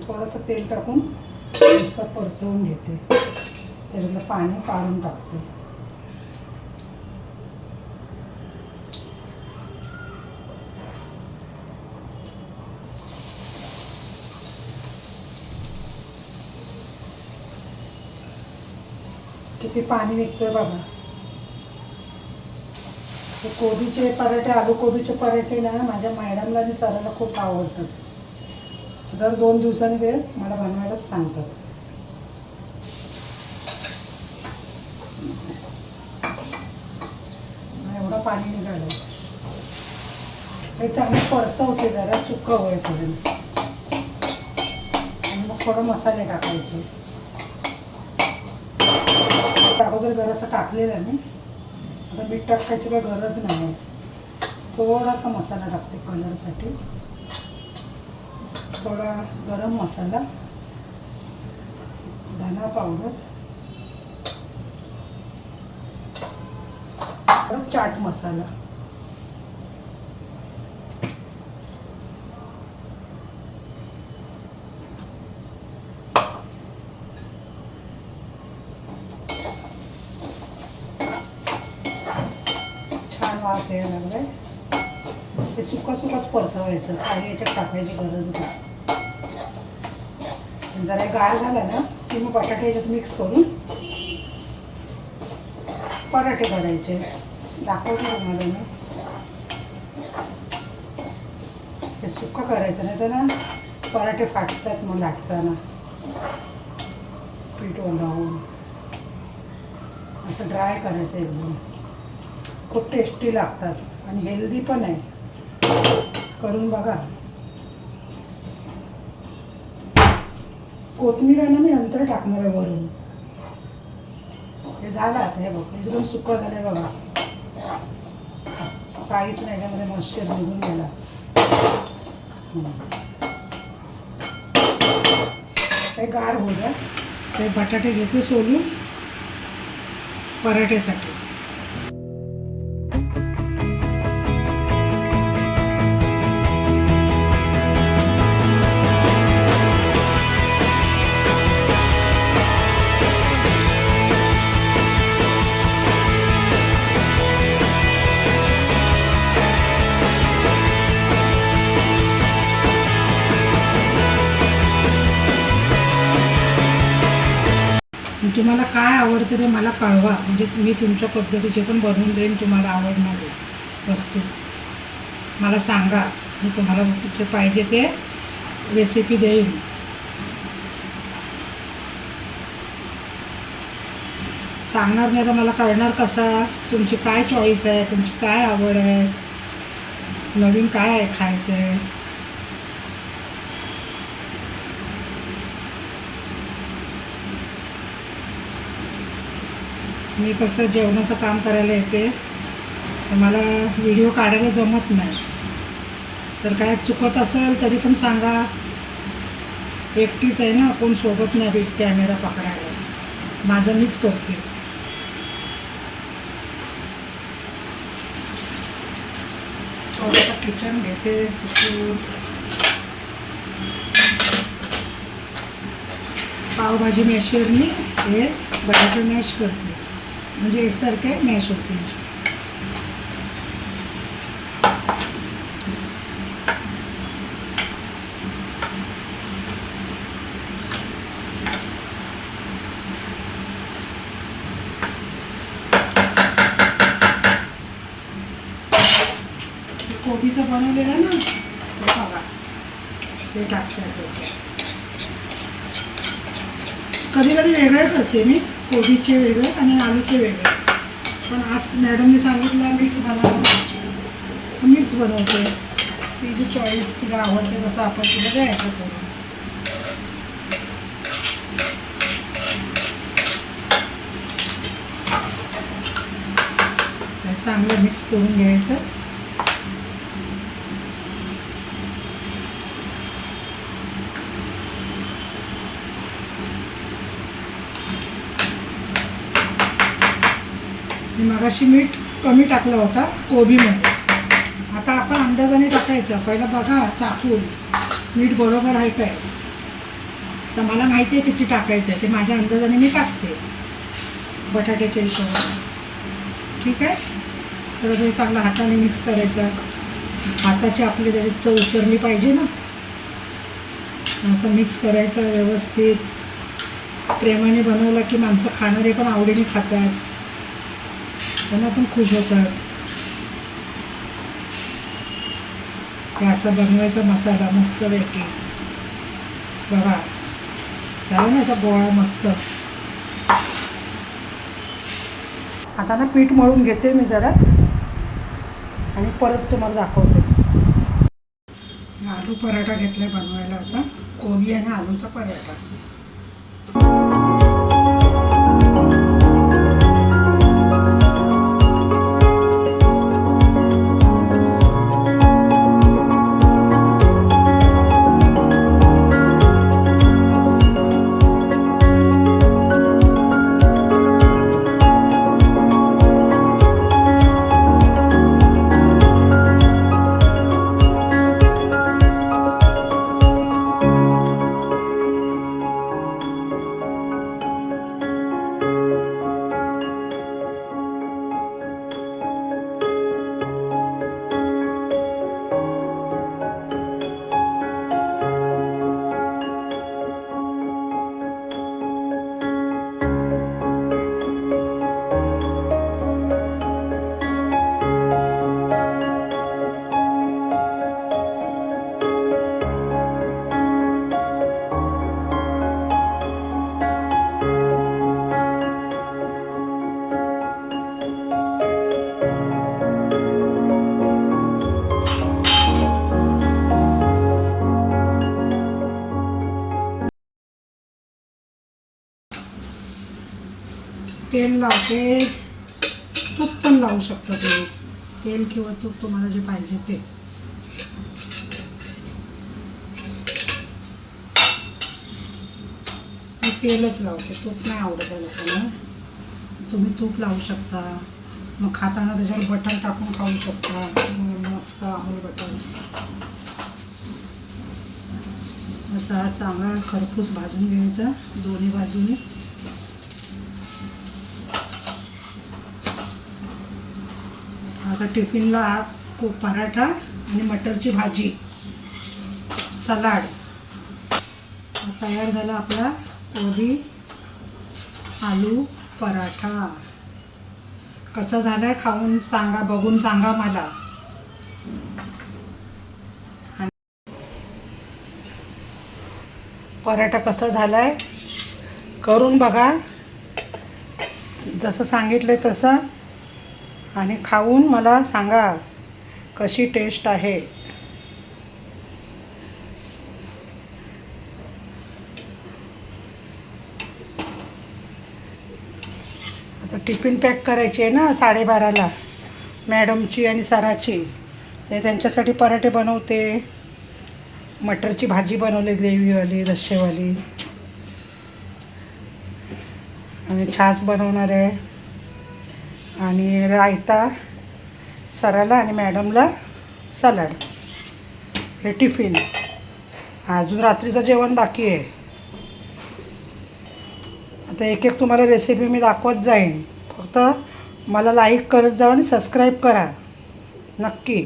थोडंसं तेल टाकून नुसतं परतवून घेते, त्याच्यातलं पाणी काढून टाकते. किती पाणी निघतोय बघा. हे कोबीचे पराठे, आलू कोबीचे पराठे ना माझ्या मॅडमला आणि सरांना खूप आवडतात. दर 2 दिवसांनी ते मला बनवायलाच सांगतात. एवढं पाणी निघालं. हे चांगलं परतवते जरा सुक्कं होईपर्यंत आणि मग थोडं मसाले टाकायचे. अगोदर जरासं टाकलेलं मी, आता मीठ टाकायची काही गरज नाही. थोडासा मसाला टाकते कलरसाठी, थोडा गरम मसाला, धना पावडर, चाट मसाला. छान वास यायला लागलाय. ते सुकं सुकंच परतवायचं, साडी याच्यात टाकायची गरज नाही. जरा गार झाला ना की मग बटाटे याच्यात मिक्स करून पराठे करायचे. दाखवते तुम्हाला मी. ते सुक्कं करायचं नाही तर ना पराठे फाटतात मग लाटताना. पीठ ओलावून असं ड्राय करायचं एकदम. खूप टेस्टी लागतात आणि हेल्दी पण आहे. करून बघा. कोथिंबीर आहे ना मी नंतर टाकणार आहे वरून. हे झालं आता. हे बघ एकदम सुकं झालं बघा. काहीच नाही त्यामध्ये, मॉइश्चर निघून गेला. ते गार होऊ द्या. ते बटाटे घेतले सोलून पराठ्यासाठी. तुम्हाला काय आवडतं ते मला कळवा, म्हणजे मी तुमच्या पद्धतीचे पण बनवून देईन. तुम्हाला आवडणारे वस्तू मला सांगा, मी तुम्हाला जे पाहिजे ते रेसिपी देईन. सांगणार नाही तर मला कळणार कसा तुमची काय चॉईस आहे, तुमची काय आवड आहे, नवीन काय आहे खायचं आहे. मी कसं जेवणाचं काम करायला येते तर मला व्हिडिओ काढायला जमत नाही. तर काय चुकत असेल तरी पण सांगा. एकटीच आहे ना, कोण सोबत नाही कॅमेरा पकडायला. माझं मीच करते. थोडंसं किचन घेते. पावभाजी मॅशरनी हे बटाटे मॅश करते, म्हणजे एकसारखे मॅश होते. कोबीचं बनवलेलं ना ते बघा, ते टाकतात. कधी कधी वेगळे करते मी, कोबीचे वेगळे आणि आलूचे वेगळे. पण आज मॅडमने सांगितलं मिक्स बनवते, मिक्स बनवते. ती जी चॉईस तिला आवडते तसं आपण तिला द्यायचं करून. चांगलं मिक्स करून घ्यायचं. मी मगाशी मीठ कमी टाकला होता कोबीमध्ये. आता आपण अंदाजाने टाकायचं. पहिला बघा चाखून मीठ बरोबर आहे काय. तर मला माहिती आहे किती टाकायचं आहे, ते माझ्या अंदाजाने मी टाकते बटाट्याच्या हिशोबाने. ठीक आहे. तर ते चांगलं हाताने मिक्स करायचं. हाताची आपली त्याची चव उतरली पाहिजे ना. असं मिक्स करायचं व्यवस्थित. प्रेमाने बनवलं की माणसं खाणारे पण आवडीने खातात, त्यांना पण खुश होतात. हे असं बनवायचा मसाला मस्तपैकी. बघा झाला ना असा गोळा मस्त. आता ना पीठ मळून घेते मी जरा आणि परत तुम्हाला दाखवते. आलू पराठा घेतलाय बनवायला आता. कोबी आणि आलूचा पराठा. तेल लावते. तूप पण लावू शकता तुम्ही. तेल किंवा तूप तुम्हाला जे पाहिजे ते. मी तेलच लावते, तूप नाही आवडत आहे लोकांना. तुम्ही तूप लावू शकता. मग खाताना त्याच्यावर बटर टाकून खाऊ शकता. मस्त अमूल बटर. असा चांगला खरपूस भाजून घ्यायचा दोन्ही बाजूने. आता टिफिनला पराठा आणि मटरची भाजी, सलाड तयार झाला आपला कोबी आलू पराठा. कसा झालाय खाऊन सांगा, बघून सांगा मला. पराठा कसा झालाय करून बघा जसं सांगितलं तसं, आणि खाऊन मला सांगा कशी टेस्ट आहे. आता टिफिन पॅक करायची आहे ना 12:30ला मॅडमची आणि सराची. ते त्यांच्यासाठी पराठे बनवते. मटरची भाजी बनवली ग्रेव्हीवाली रस्सेवाली, आणि छास बनवणार आहे, आणि रायता सराला आणि मॅडमला सलाड. हे टिफिन. अजून रात्रीचं जेवण बाकी आहे. आता एक एक तुम्हाला रेसिपी मी दाखवत जाईन. फक्त मला लाईक करत जावा आणि सबस्क्राईब करा नक्की.